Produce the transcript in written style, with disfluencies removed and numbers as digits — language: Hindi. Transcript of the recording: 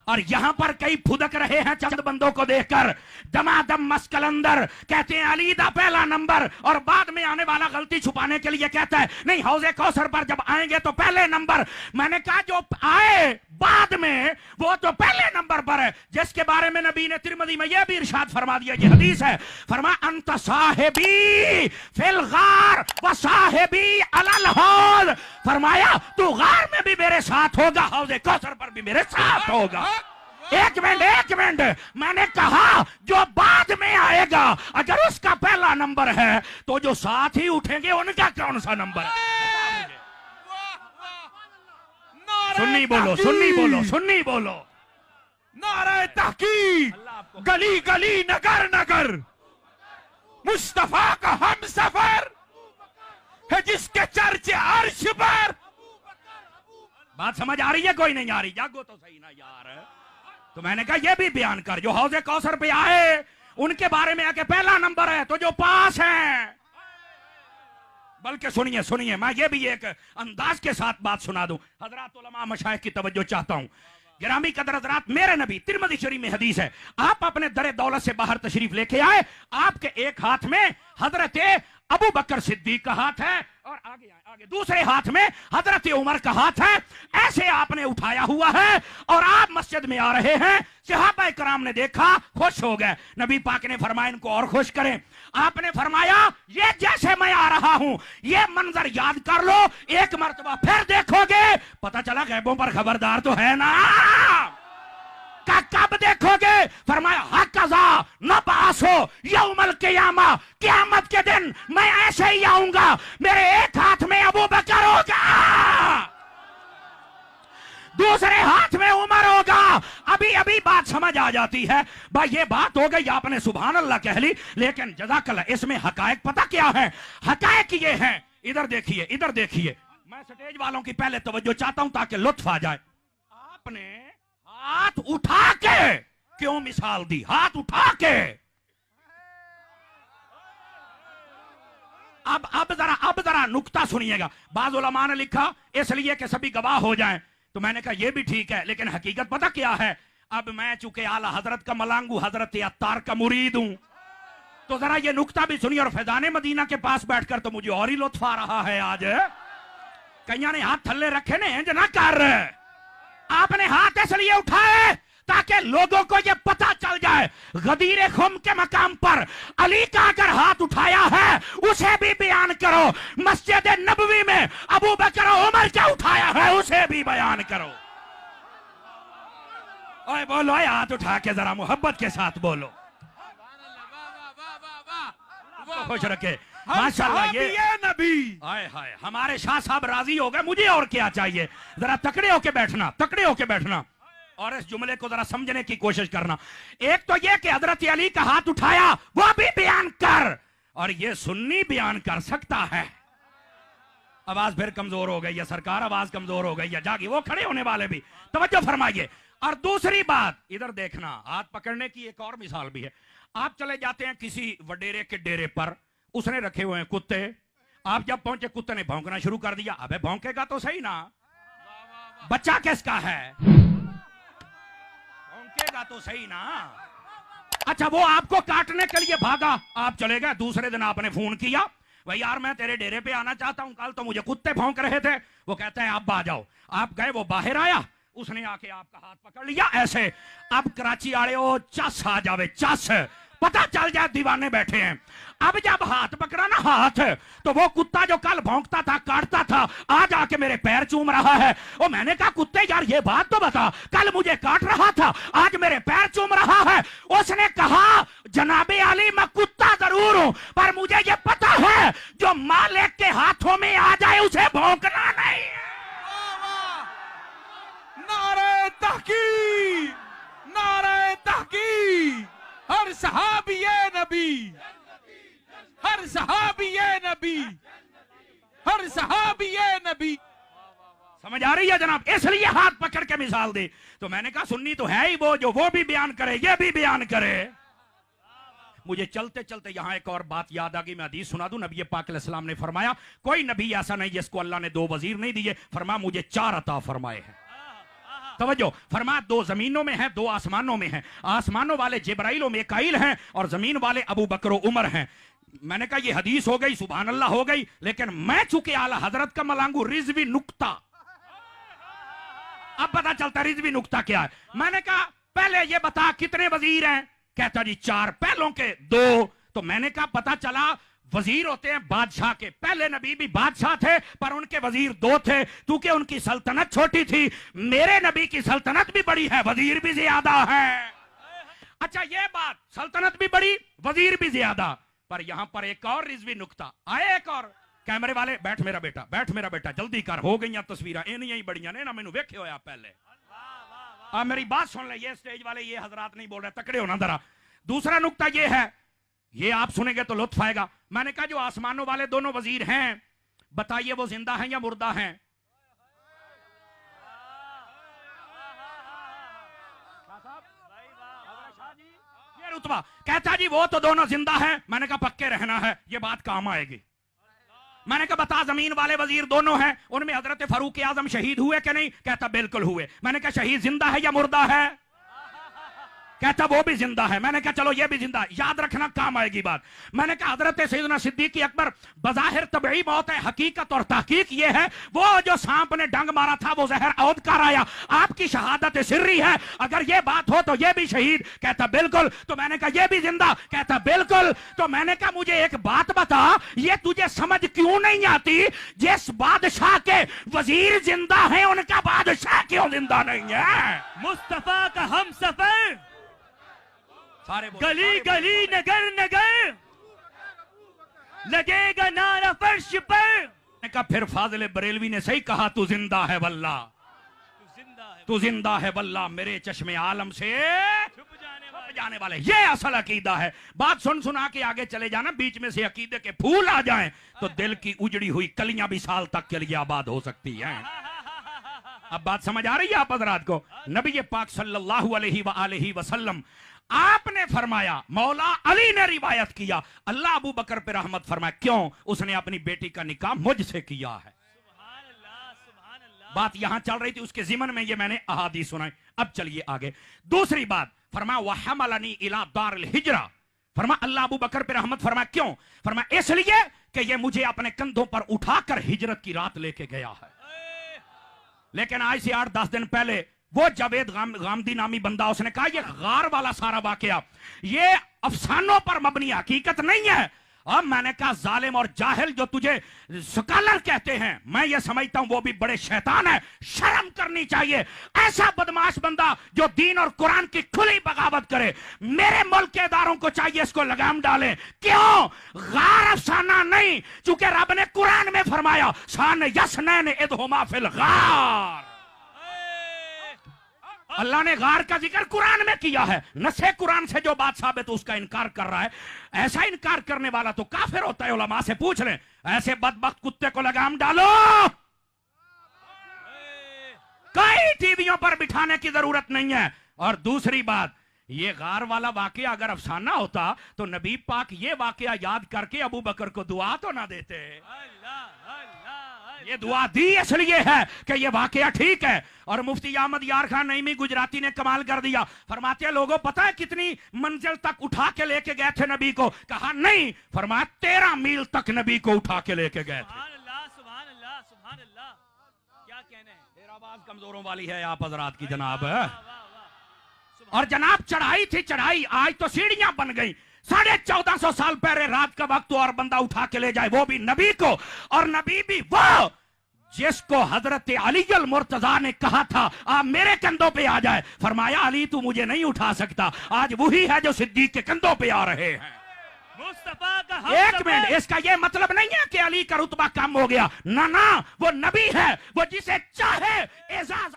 और यहां पर कई फुदक रहे हैं चंद बंदों को देखकर, दमादम मस्कलंदर कहते हैं अली दा पहला नंबर, और बाद में आने वाला गलती छुपाने के लिए कहता है नहीं हौजे कौसर पर जब आएंगे तो पहले नंबर। मैंने कहा जो आए बाद में वो तो पहले नंबर पर है, जिसके बारे में नबी ने तिरमिज़ी में यह भी इरशाद फरमा दिया, ये हदीस है, फरमा अंत साहिबी फिल गार व साहिबी अलल हौज, फरमाया तू गार में भी मेरे साथ होगा, हौजे कौसर पर भी मेरे साथ होगा। एक मिनट, मैंने कहा जो बाद में आएगा अगर उसका पहला नंबर है तो जो साथ ही उठेंगे उनका कौन सा नंबर है? सुन्नी बोलो। नारे तहकीक, गली गली नगर नगर, मुस्तफा का हम सफर है जिसके चर्चे अर्श पर। बात समझ आ रही है? कोई नहीं आ रही? जागो तो सही ना यार। तो मैंने कहा ये भी बयान कर, जो हौजे कौसर पे आए उनके बारे में आके पहला नंबर है, तो जो पास है, बल्कि सुनिए मैं ये भी एक अंदाज के साथ बात सुना दूं, हजरात उलमा मशाइख की तवज्जो चाहता हूं। गिरामी कदर हजरात, मेरे नबी तिरमिज़ी शरीफ में हदीस है, आप अपने दरे दौलत से बाहर तशरीफ लेके आए, आपके एक हाथ में हजरत अबू बकर सिद्दीक का हाथ है और आगे दूसरे हाथ में हजरत उमर का हाथ है, ऐसे आपने उठाया हुआ है और आप मस्जिद में आ रहे हैं। सहाबा कराम ने देखा, खुश हो गए। नबी पाक ने फरमाया इनको और खुश करें। आपने फरमाया ये जैसे मैं आ रहा हूं ये मंजर याद कर लो, एक मर्तबा फिर देखोगे, पता चला गैबों पर खबरदार तो है ना। कब देखोगे? फरमाया हक़ज़ा नबासो यौमल क़ियामा, क़यामत के दिन मैं ऐसे ही आऊंगा, मेरे एक हाथ में अबू बकर होगा, दूसरे हाथ में उमर होगा। अभी बात समझ आ जाती है भाई, ये बात हो गई आपने सुभान अल्लाह कह ली, लेकिन जज़ाकल्लाह इसमें हकायक पता क्या है? हकायक ये है, इधर देखिए, मैं स्टेज वालों की पहले तवज्जो चाहता हूं ताकि लुत्फ आ जाए। आपने हाथ उठा के क्यों मिसाल दी? हाथ उठा के। अब जरा नुक्ता सुनिएगा। बाज़ उलमा ने लिखा इसलिए कि सभी गवाह हो जाएं, तो मैंने कहा यह भी ठीक है, लेकिन हकीकत पता क्या है? अब मैं चूंकि आला हजरत का मलांगू, हजरत अत्तार का मुरीद हूं, तो जरा ये नुक्ता भी सुनिए। और फैजाने मदीना के पास बैठकर तो मुझे और ही लुत्फ आ रहा है आज। कईया ने हाथ थल्ले रखे ने इंज ना कर, आपने हाथ इसलिए उठाए ताकि लोगों को यह पता चल जाए गदीर खुम के मकाम पर अली का अगर हाथ उठाया है उसे भी बयान करो, मस्जिद नबवी में अबू बकर उमर क्या उठाया है उसे भी बयान करो। ओए बोलो, हाथ उठा के जरा मोहब्बत के साथ बोलो। खुश रखे माशाअल्लाह। ये नबी हाय हाय, हमारे शाह साहब राजी हो गए, मुझे और क्या चाहिए? जरा तकड़े होके बैठना और इस जुमले को जरा समझने की कोशिश करना। एक तो ये कि हजरत अली का हाथ उठाया वो भी बयान कर, और ये सुन्नी बयान कर सकता है। आवाज फिर कमजोर हो गई है सरकार, आवाज कमजोर हो गई है, जागी वो खड़े होने वाले भी तवज्जो फरमाइए। और दूसरी बात इधर देखना, हाथ पकड़ने की एक और मिसाल भी है। आप चले जाते हैं किसी वडेरे के डेरे पर, उसने रखे हुए हैं कुत्ते, आप जब पहुंचे कुत्ते ने भौंकना शुरू कर दिया। अबे भौंकेगा तो सही ना, बच्चा किसका है? भौंकेगा तो सही ना। अच्छा वो आपको काटने के लिए भागा, आप चले गए। दूसरे दिन आपने फोन किया, भाई यार मैं तेरे डेरे पे आना चाहता हूं, कल तो मुझे कुत्ते भौंक रहे थे। वो कहता है आप आ जाओ। आप गए, वो बाहर आया, उसने आके आपका हाथ पकड़ लिया ऐसे। अब कराची आड़े हो चस आ जावे, चस पता चल जाए दीवाने बैठे हैं। अब जब हाथ पकड़ा ना हाथ, तो वो कुत्ता जो कल भौंकता था, काटता था, आज आके मेरे पैर चूम रहा है। और मैंने कहा कुत्ते यार ये बात तो बता, कल मुझे काट रहा था, आज मेरे पैर चूम रहा है। उसने कहा जनाबे अली मैं कुत्ता जरूर हूं, पर मुझे ये पता है जो मालिक के हाथों में आ जाए उसे भौंकना नहीं है। नारे तहकीक, नारे तहकीक। हर सहाबिये नबी, हर सहाबिये नबी, हर सहाबिये नबी। समझ आ रही है जनाब? इसलिए हाथ पकड़ के मिसाल दे। तो मैंने कहा सुन्नी तो है ही वो, जो वो भी बयान करे ये भी बयान करे। मुझे चलते चलते यहां एक और बात याद आ गई, मैं हदीस सुना दूं। नबी पाक अलैहिस्सलाम ने फरमाया कोई नबी ऐसा नहीं जिसको अल्लाह ने 2 वजीर नहीं दिए, फरमाया मुझे 4 अता फरमाए हैं। तवज्जो फरमा, दो जमीनों में है, दो आसमानों में है। आसमानों वाले जिब्राइल और मीकाईल हैं और जमीन वाले अबू बकर और उमर हैं। मैंने कहा ये हदीस हो गई, सुभान अल्लाह हो गई, लेकिन मैं चूंकि आला हजरत का मलांगू रिजवी नुक्ता, अब पता चलता रिजवी नुक्ता क्या है। मैंने कहा पहले ये बता कितने वजीर हैं? कहता जी 4, पहलों के 2। तो मैंने कहा पता चला वजीर होते हैं बादशाह के, पहले नबी भी बादशाह थे पर उनके वजीर 2 थे, क्योंकि उनकी सल्तनत छोटी थी। मेरे नबी की सल्तनत भी बड़ी है, वजीर भी ज्यादा है। अच्छा ये बात, सल्तनत भी बड़ी, वजीर भी ज्यादा। पर यहां पर एक और रिजवी नुक्ता आए, एक और। कैमरे वाले बैठ मेरा बेटा, बैठ मेरा बेटा, जल्दी कर, हो गई तस्वीर इनियां बड़ियां ने ना, मैनू वेखे होया पहले। मेरी बात सुन ले, ये स्टेज वाले ये हजरात नहीं बोल रहे, तकड़े होना जरा। दूसरा नुक्ता ये है, ये आप सुनेंगे तो लुत्फ आएगा। मैंने कहा जो आसमानों वाले दोनों वजीर हैं, बताइए वो जिंदा हैं या मुर्दा हैं? ये रुतबा कहता जी वो तो दोनों जिंदा हैं। मैंने कहा पक्के रहना है, ये बात काम आएगी। मैंने कहा बता जमीन वाले वजीर दोनों हैं, उनमें हजरत फारूक आजम शहीद हुए कि नहीं? कहता बिल्कुल हुए। मैंने कहा शहीद जिंदा है या मुर्दा है? कहता वो भी जिंदा है। मैंने कहा चलो ये भी जिंदा, याद रखना काम आएगी बात। मैंने कहा हजरत सैयदना सिद्दीक अकबर बज़ाहिर तबई मौत है, हकीकत और तहकीक ये है वो जो सांप ने डंग मारा था वो जहर औद कर आया, आपकी शहादत सिर्री है, अगर ये बात हो तो ये भी शहीद। कहता बिल्कुल। तो मैंने कहा ये भी जिंदा? कहता बिल्कुल। तो मैंने कहा मुझे एक बात बता, ये तुझे समझ क्यों नहीं आती, जिस बादशाह के वजीर जिंदा है उनका बादशाह क्यों जिंदा नहीं है? मुस्तफा का हम सफर, गली गली नगर नगर लगेगा नारा फर्श पर। कहा फिर फाजिल बरेलवी ने सही कहा, तू जिंदा है वल्ला, तू जिंदा है वल्ला, मेरे चश्मे आलम से छुप जाने वाले। ये असल अकीदा है। बात सुन सुना के आगे चले जाना, बीच में से अकीदे के फूल आ जाएं तो दिल की उजड़ी हुई कलियां भी साल तक के लिए आबाद हो सकती हैं। अब बात समझ आ रही है आप हजरात को? नबी पाक सल्लल्लाहु अलैहि वसल्लम आपने फरमाया, मौला अली ने रिवायत किया, अल्लाह अबू बकर पे रहमत फरमाए, क्यों? उसने अपनी बेटी का निकाह मुझसे किया है। बात यहां चल रही थी, उसके जिमन में ये मैंने अहादीस सुनाई। अब चलिए आगे। दूसरी बात फरमाया वहमलनी इला दारिल हिजरा, फरमाया अल्लाह अबू बकर पे रहमत फरमाए, क्यों? फरमाया इसलिए कि ये मुझे अपने कंधों पर उठाकर हिजरत की रात लेके गया है। लेकिन आज से 8-10 दिन पहले वो जावेद गामदी नामी बंदा, उसने कहा ये गार वाला सारा वाकया ये अफसानों पर मबनी हकीकत नहीं है। अब मैंने कहा जालिम और जाहिल जो तुझे स्कॉलर कहते हैं, मैं ये समझता हूं वो भी बड़े शैतान है, शर्म करनी चाहिए। ऐसा बदमाश बंदा जो दीन और कुरान की खुली बगावत करे, मेरे मुल्क के इदारों को चाहिए इसको लगाम डालें। क्यों? गार अफसाना नहीं, चूंकि रब ने कुरान में फरमाया सान यसनैन इदहुमा फिल गार, अल्लाह ने गार का जिक्र कुरान में किया है। नसे कुरान से जो बात साबित उसका इनकार कर रहा है, ऐसा इनकार करने वाला तो काफिर होता है। उलमा से पूछ लें, ऐसे बदबख्त कुत्ते को लगाम डालो, कई टीवियों पर बिठाने की जरूरत नहीं है। और दूसरी बात, ये गार वाला वाकया अगर अफसाना होता तो नबी पाक ये वाकया याद करके अबू बकर को दुआ तो ना देते। ये दुआ दी इसलिए है कि ये वाकया ठीक है। और मुफ्ती अहमद यार खान नईमी गुजराती ने कमाल कर दिया, फरमाते हैं लोगों पता है कितनी मंजिल तक उठा के लेके गए थे नबी को? कहा नहीं, फरमाया 13 मील तक नबी को उठा के लेके गए थे। सुभान अल्लाह, सुभान अल्लाह, क्या कहने हैं। फिर आवाज कमजोरों वाली है आप हजरात की जनाब। और जनाब चढ़ाई थी चढ़ाई, आज तो सीढ़ियां बन गई। 1450 साल पहले रात का वक्त और बंदा उठा के ले जाए, वो भी नबी को, और नबी भी वो जिसको हजरत अली अल मुर्तजा ने कहा था आप मेरे कंधों पे आ जाए। फरमाया अली तू मुझे नहीं उठा सकता, आज वही है जो सिद्दीक के कंधों पे आ रहे हैं। मुस्तफा का हम एक मिनट, इसका यह मतलब नहीं है कि अली का रुतबा कम हो गया, ना ना, वो नबी है, वो जिसे चाहे एजाज